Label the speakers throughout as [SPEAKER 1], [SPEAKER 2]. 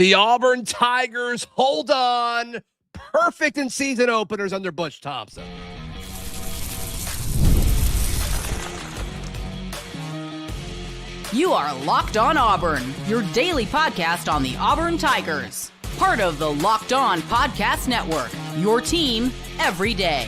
[SPEAKER 1] The Auburn Tigers hold on. Perfect in season openers under Butch Thompson.
[SPEAKER 2] You are Locked On Auburn, your daily podcast on the Auburn Tigers. Part of the Locked On Podcast Network, your team every day.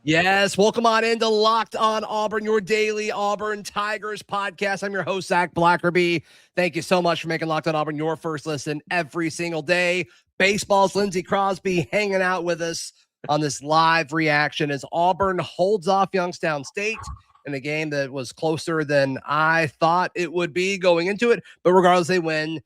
[SPEAKER 1] Yes, welcome on into Locked On Auburn, your daily Auburn Tigers podcast. I'm your host, Zac Blackerby. Thank you so much for making Locked On Auburn your first listen every single day. Baseball's Lindsay Crosby hanging out with us on this live reaction as Auburn holds off Youngstown State in a game that was closer than I thought it would be going into it. But regardless, they win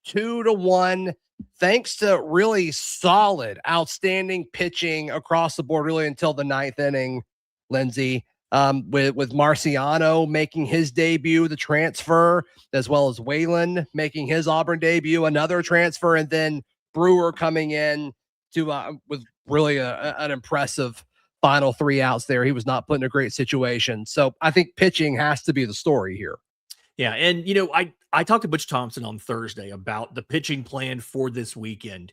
[SPEAKER 1] 2-1. Thanks to really solid, outstanding pitching across the board, really until the ninth inning, Lindsay, with Marciano making his debut, the transfer, as well as Waylon making his Auburn debut, another transfer, and then Brewer coming in to with really an impressive final 3 outs there. He was not put in a great situation. So I think pitching has to be the story here.
[SPEAKER 3] Yeah, and I talked to Butch Thompson on Thursday about the pitching plan for this weekend,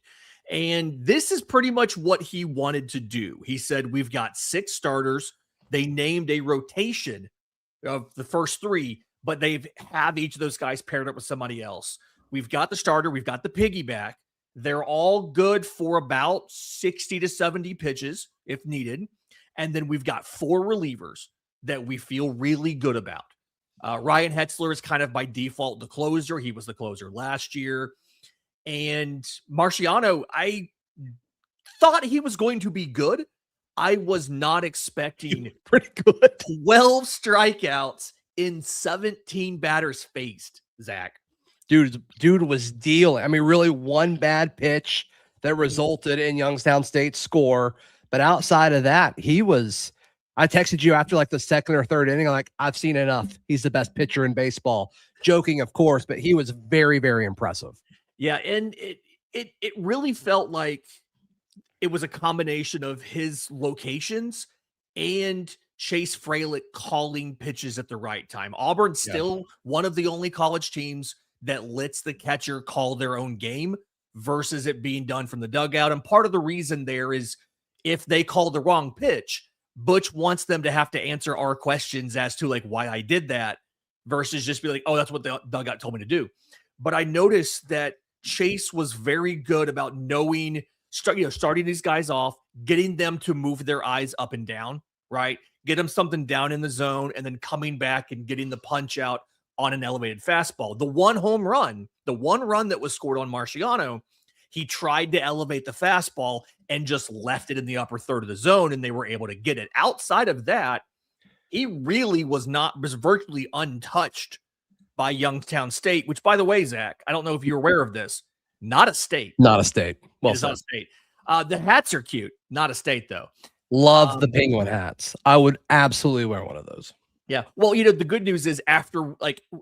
[SPEAKER 3] and this is pretty much what he wanted to do. He said, we've got 6 starters. They named a rotation of the first 3, but they have each of those guys paired up with somebody else. We've got the starter. We've got the piggyback. They're all good for about 60 to 70 pitches if needed. And then we've got 4 relievers that we feel really good about. Ryan Hetzler is kind of by default the closer. He was the closer last year. And Marciano, I thought he was going to be good. I was not expecting
[SPEAKER 1] pretty good
[SPEAKER 3] 12 strikeouts in 17 batters faced, Zach.
[SPEAKER 1] Dude was dealing. I mean, really one bad pitch that resulted in Youngstown State's score. But outside of that, I texted you after like the second or third inning. I'm like, I've seen enough. He's the best pitcher in baseball. Joking, of course, but he was very, very impressive.
[SPEAKER 3] Yeah, and it really felt like it was a combination of his locations and Chase Fralick calling pitches at the right time. Auburn's still one of the only college teams that lets the catcher call their own game versus it being done from the dugout. And part of the reason there is if they call the wrong pitch, Butch wants them to have to answer our questions as to like why I did that versus just be like, oh, that's what the dugout told me to do. But I noticed that Chase was very good about knowing, starting these guys off, getting them to move their eyes up and down, right? Get them something down in the zone and then coming back and getting the punch out on an elevated fastball. The one run that was scored on Marciano, he tried to elevate the fastball and just left it in the upper third of the zone, and they were able to get it. Outside of that, he really was virtually untouched by Youngstown State, which, by the way, Zach, I don't know if you're aware of this. Not a state.
[SPEAKER 1] Not a state. Well,
[SPEAKER 3] it's not a state. The hats are cute. Not a state, though.
[SPEAKER 1] Love the penguin hats. I would absolutely wear one of those.
[SPEAKER 3] Yeah. Well, the good news is after,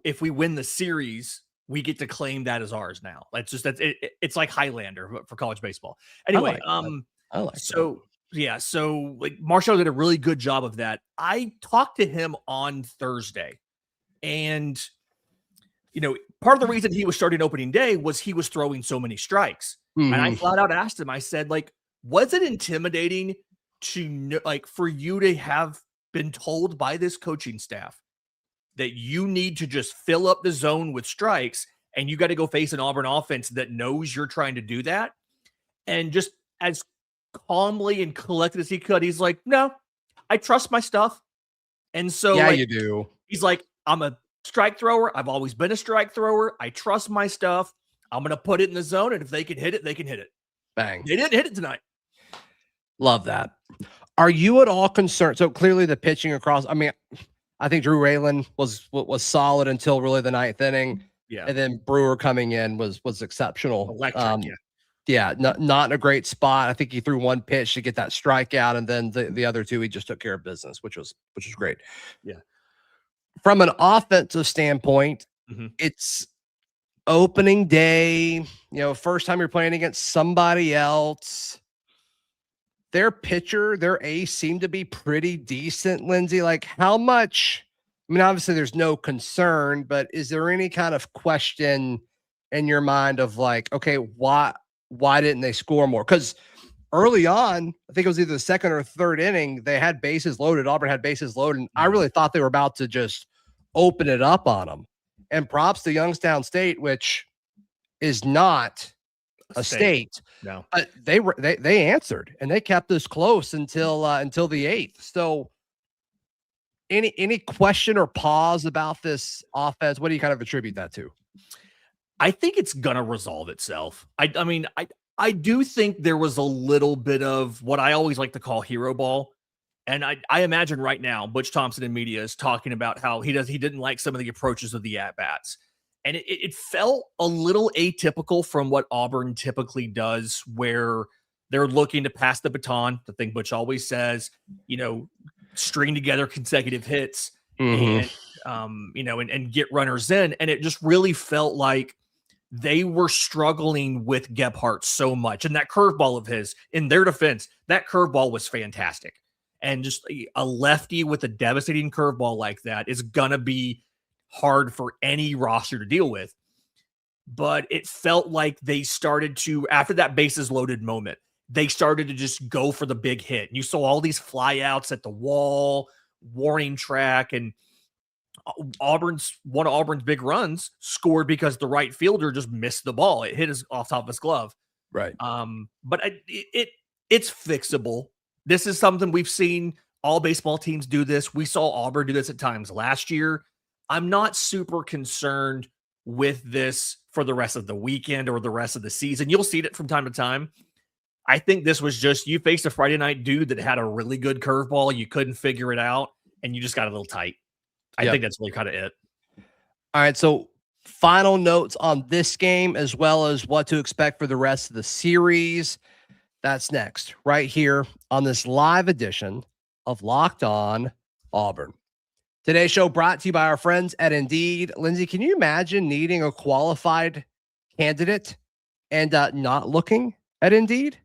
[SPEAKER 3] if we win the series, we get to claim that as ours now. It's like Highlander for college baseball. Anyway,
[SPEAKER 1] I like
[SPEAKER 3] so Marshall did a really good job of that. I talked to him on Thursday, and part of the reason he was starting opening day was he was throwing so many strikes. And I flat out asked him, I said, was it intimidating to for you to have been told by this coaching staff that you need to just fill up the zone with strikes and you got to go face an Auburn offense that knows you're trying to do that? And just as calmly and collected as he could, he's like, no, I trust my stuff. And so
[SPEAKER 1] you do.
[SPEAKER 3] He's like, I'm a strike thrower. I've always been a strike thrower. I trust my stuff. I'm going to put it in the zone. And if they can hit it, they can hit it.
[SPEAKER 1] Bang.
[SPEAKER 3] They didn't hit it tonight.
[SPEAKER 1] Love that. Are you at all concerned? So clearly the pitching across, I think Drew Raylan was solid until really the ninth inning.
[SPEAKER 3] Yeah.
[SPEAKER 1] And then Brewer coming in was exceptional.
[SPEAKER 3] Electric,
[SPEAKER 1] not in a great spot. I think he threw one pitch to get that strikeout, and then the other 2 he just took care of business, which was great.
[SPEAKER 3] Yeah.
[SPEAKER 1] From an offensive standpoint, it's opening day, first time you're playing against somebody else. Their pitcher, their ace seemed to be pretty decent, Lindsay. How much, obviously there's no concern, but is there any kind of question in your mind of like, okay, why didn't they score more? Because early on, I think it was either the second or third inning, they had bases loaded. Auburn had bases loaded. And I really thought they were about to just open it up on them. And props to Youngstown State, which is not a state.
[SPEAKER 3] No,
[SPEAKER 1] but they answered and they kept this close until the eighth. So any question or pause about this offense? What do you kind of attribute that to?
[SPEAKER 3] I think it's gonna resolve itself. I mean, I do think there was a little bit of what I always like to call hero ball. And I imagine right now, Butch Thompson in media is talking about how he didn't like some of the approaches of the at-bats. And it felt a little atypical from what Auburn typically does, where they're looking to pass the baton, the thing Butch always says, string together consecutive hits and, and get runners in. And it just really felt like they were struggling with Gebhardt so much. And that curveball of his, in their defense, that curveball was fantastic. And just a lefty with a devastating curveball like that is going to be hard for any roster to deal with. But it felt like they started to, after that bases loaded moment, they started to just go for the big hit. You saw all these flyouts at the wall, warning track, and one of Auburn's big runs scored because the right fielder just missed the ball. It hit his off top of his glove.
[SPEAKER 1] Right.
[SPEAKER 3] But it's fixable. This is something we've seen all baseball teams do this. We saw Auburn do this at times last year. I'm not super concerned with this for the rest of the weekend or the rest of the season. You'll see it from time to time. I think this was just, you faced a Friday night dude that had a really good curveball. You couldn't figure it out, and you just got a little tight. I think that's really kind of it.
[SPEAKER 1] All right. So final notes on this game, as well as what to expect for the rest of the series. That's next, right here on this live edition of Locked On Auburn. Today's show brought to you by our friends at Indeed. Lindsay, can you imagine needing a qualified candidate and not looking at Indeed?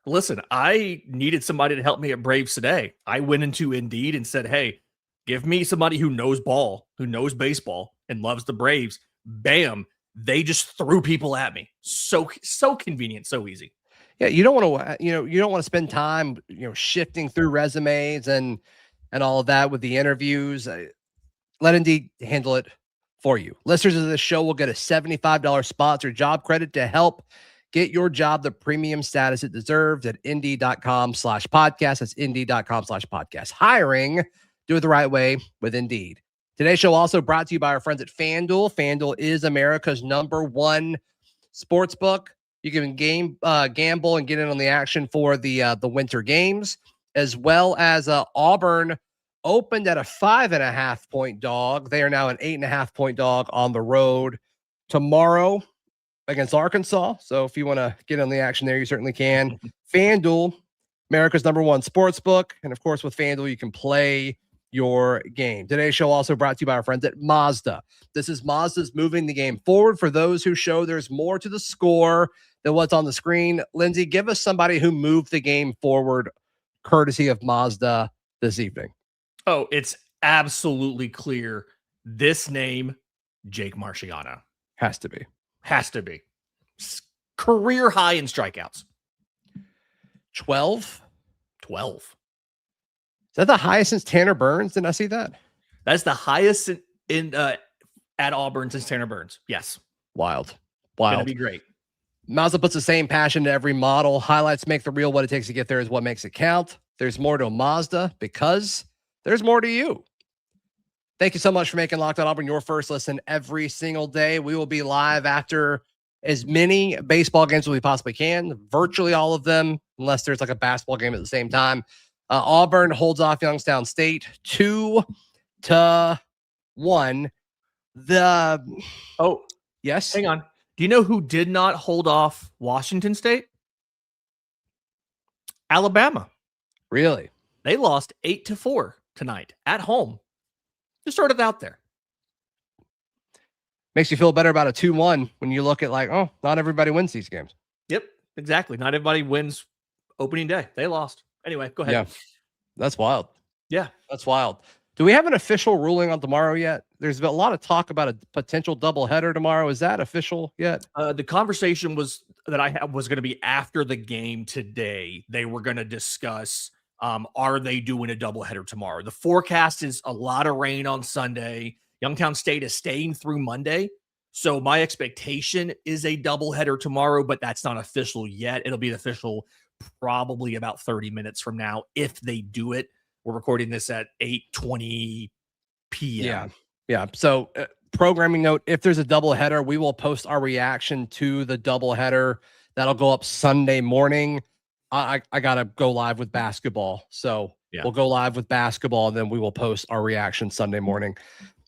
[SPEAKER 3] Listen, I needed somebody to help me at Braves today. I went into Indeed and said, hey, give me somebody who knows ball, who knows baseball, and loves the Braves. Bam. They just threw people at me. So convenient, so easy.
[SPEAKER 1] Yeah, you don't want to spend time, shifting through resumes and all of that with the interviews. Let Indeed handle it for you. Listeners of this show will get a $75 sponsored job credit to help get your job the premium status it deserves at Indeed.com/podcast. That's Indeed.com/podcast. Hiring, do it the right way with Indeed. Today's show also brought to you by our friends at FanDuel. FanDuel is America's #1 sports book. You can gamble and get in on the action for the winter games, as well as Auburn opened at a 5.5-point dog. They are now an 8.5-point dog on the road tomorrow against Arkansas. So if you want to get on the action there, you certainly can. FanDuel, America's #1 sports book. And of course, with FanDuel, you can play your game. Today's show also brought to you by our friends at Mazda. This is Mazda's moving the game forward for those who show there's more to the score than what's on the screen. Lindsay, give us somebody who moved the game forward courtesy of Mazda this evening.
[SPEAKER 3] Oh, it's absolutely clear. This name, Jake Marciano.
[SPEAKER 1] Has to be.
[SPEAKER 3] Career high in strikeouts.
[SPEAKER 1] 12. Is that the highest since Tanner Burns? Didn't I see that?
[SPEAKER 3] That's the highest in at Auburn since Tanner Burns. Yes.
[SPEAKER 1] Wild.
[SPEAKER 3] Gonna be great.
[SPEAKER 1] Mazda puts the same passion into every model. Highlights make the real. What it takes to get there is what makes it count. There's more to a Mazda because there's more to you. Thank you so much for making Locked On Auburn your first listen every single day. We will be live after as many baseball games as we possibly can, virtually all of them, unless there's like a basketball game at the same time. Auburn holds off Youngstown State 2-1. Yes.
[SPEAKER 3] Hang on. Do you know who did not hold off Washington State? Alabama.
[SPEAKER 1] Really?
[SPEAKER 3] They lost 8-4 tonight at home. Just sort of out there.
[SPEAKER 1] Makes you feel better about a 2-1 when you look at like, oh, not everybody wins these games.
[SPEAKER 3] Yep, exactly. Not everybody wins opening day. They lost. Anyway, go ahead.
[SPEAKER 1] Yeah, that's wild.
[SPEAKER 3] Yeah,
[SPEAKER 1] that's wild. Do we have an official ruling on tomorrow yet? there's been a lot of talk about a potential doubleheader tomorrow. Is that official yet?
[SPEAKER 3] The conversation that I had was going to be after the game today. They were going to discuss, are they doing a doubleheader tomorrow? The forecast is a lot of rain on Sunday. Youngstown State is staying through Monday. So my expectation is a doubleheader tomorrow, but that's not official yet. It'll be official probably about 30 minutes from now if they do it. We're recording this at 8:20 p.m.
[SPEAKER 1] Yeah. So programming note, if there's a doubleheader, we will post our reaction to the doubleheader. That'll go up Sunday morning. I got to go live with basketball. So we'll go live with basketball, and then we will post our reaction Sunday morning.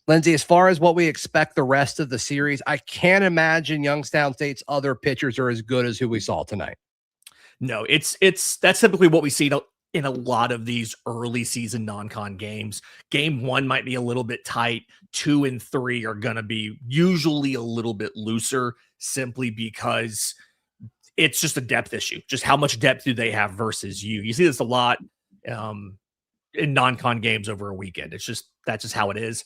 [SPEAKER 1] Lindsay, as far as what we expect the rest of the series, I can't imagine Youngstown State's other pitchers are as good as who we saw tonight.
[SPEAKER 3] No, that's typically what we see in a lot of these early season non-con games. Game 1 might be a little bit tight. 2 and 3 are going to be usually a little bit looser simply because it's just a depth issue. Just how much depth do they have versus you? You see this a lot in non-con games over a weekend. That's just how it is.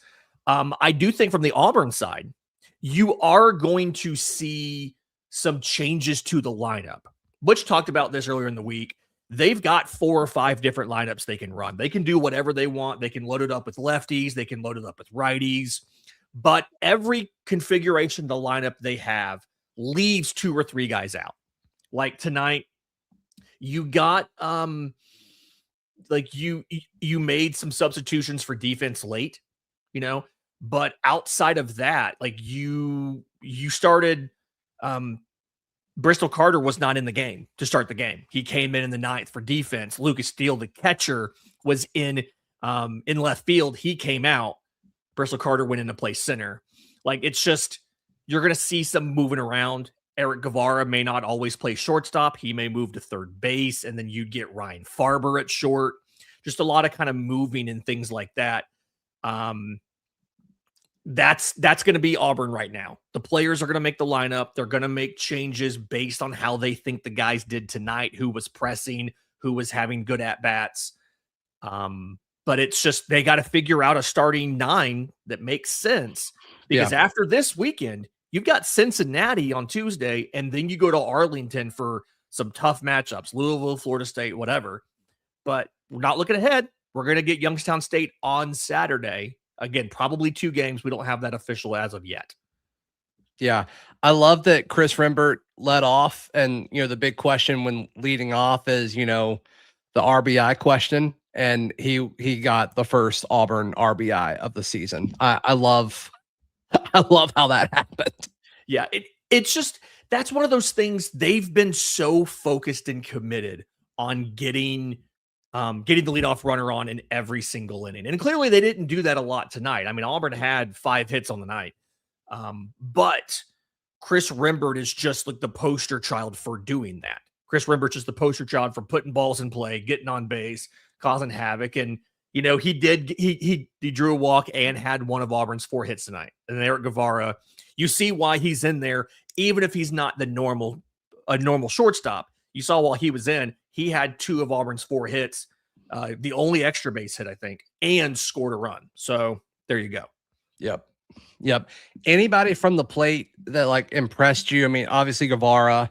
[SPEAKER 3] I do think from the Auburn side, you are going to see some changes to the lineup. Butch talked about this earlier in the week. They've got 4 or 5 different lineups they can run. They can do whatever they want. They can load it up with lefties. They can load it up with righties. But every configuration of the lineup they have leaves 2 or 3 guys out. Like tonight, you got you made some substitutions for defense late, but outside of that, like you started Bristol Carter was not in the game to start the game. He came in the 9th for defense. Lucas Steele, the catcher, was in left field. He came out. Bristol Carter went in to play center. Like, it's just, you're going to see some moving around. Eric Guevara may not always play shortstop. He may move to third base, and then you get Ryan Farber at short. Just a lot of kind of moving and things like that. That's going to be Auburn right now. The players are going to make the lineup. They're going to make changes based on how they think the guys did tonight, who was pressing, who was having good at-bats. But it's just, they got to figure out a starting 9 that makes sense. Because after this weekend, you've got Cincinnati on Tuesday, and then you go to Arlington for some tough matchups, Louisville, Florida State, whatever. But we're not looking ahead. We're going to get Youngstown State on Saturday. Again, probably 2 games. We don't have that official as of yet.
[SPEAKER 1] Yeah. I love that Chris Rembert led off. And, the big question when leading off is, the RBI question. And he got the first Auburn RBI of the season. I love how that happened.
[SPEAKER 3] Yeah. It's just, that's one of those things. They've been so focused and committed on getting the leadoff runner on in every single inning. And clearly they didn't do that a lot tonight. I mean, Auburn had 5 hits on the night. But Chris Rembert is just like the poster child for doing that. Chris Rembert's just the poster child for putting balls in play, getting on base, causing havoc. And, he drew a walk and had one of Auburn's 4 hits tonight. And Eric Guevara, you see why he's in there, even if he's not a normal shortstop. You saw while he was in, he had 2 of Auburn's 4 hits, the only extra base hit, I think, and scored a run. So there you go.
[SPEAKER 1] Yep. Anybody from the plate that impressed you? I mean, obviously Guevara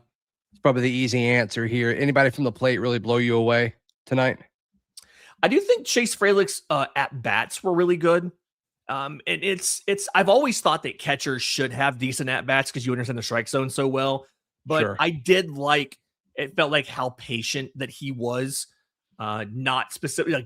[SPEAKER 1] is probably the easy answer here. Anybody from the plate really blow you away tonight?
[SPEAKER 3] I do think Chase Fralick's at bats were really good. And it's I've always thought that catchers should have decent at bats because you understand the strike zone so well. But sure. I did it felt like how patient that he was. Not specific,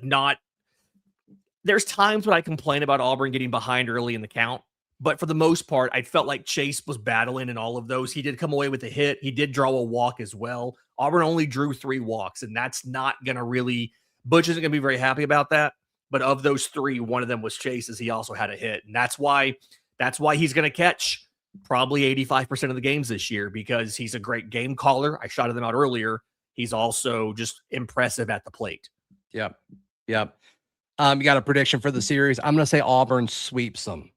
[SPEAKER 3] there's times when I complain about Auburn getting behind early in the count, but for the most part, I felt like Chase was battling in all of those. He did come away with a hit. He did draw a walk as well. Auburn only drew 3 walks, and that's not going to really, Butch isn't going to be very happy about that. But of those 3, one of them was Chase's. He also had a hit. And that's why he's going to catch probably 85% of the games this year, because he's a great game caller. I shouted them out earlier. He's also just impressive at the plate.
[SPEAKER 1] Yep. You got a prediction for the series? I'm going to say Auburn sweeps them.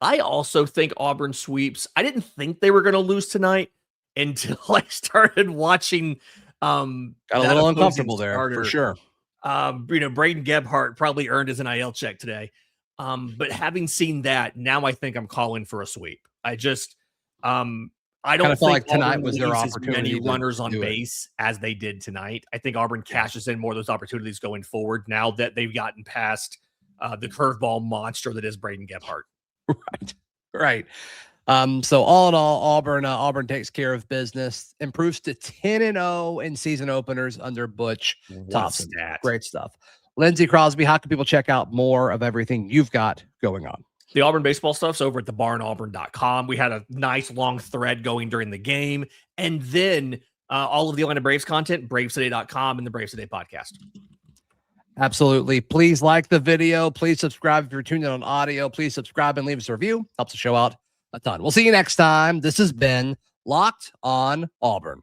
[SPEAKER 3] I also think Auburn sweeps. I didn't think they were going to lose tonight until I started watching.
[SPEAKER 1] Got a little uncomfortable there for sure.
[SPEAKER 3] Braden Gebhardt probably earned his NIL check today. But having seen that, now I think I'm calling for a sweep. I just, I don't
[SPEAKER 1] Kinda felt
[SPEAKER 3] think
[SPEAKER 1] like tonight
[SPEAKER 3] Auburn
[SPEAKER 1] was their
[SPEAKER 3] leaves as
[SPEAKER 1] opportunity
[SPEAKER 3] many
[SPEAKER 1] to
[SPEAKER 3] runners on
[SPEAKER 1] do it.
[SPEAKER 3] base as they did tonight. I think Auburn cashes in more of those opportunities going forward now that they've gotten past the curveball monster that is Braden Gebhardt.
[SPEAKER 1] Right. So all in all, Auburn takes care of business, improves to 10-0 in season openers under Butch Thompson. Great stuff. Lindsay Crosby, how can people check out more of everything you've got going on?
[SPEAKER 3] The Auburn baseball stuff's over at thebarnauburn.com. We had a nice long thread going during the game. And then all of the Atlanta Braves content, bravestoday.com and the Braves Today podcast.
[SPEAKER 1] Absolutely. Please like the video. Please subscribe if you're tuned in on audio. Please subscribe and leave us a review. Helps the show out a ton. We'll see you next time. This has been Locked on Auburn.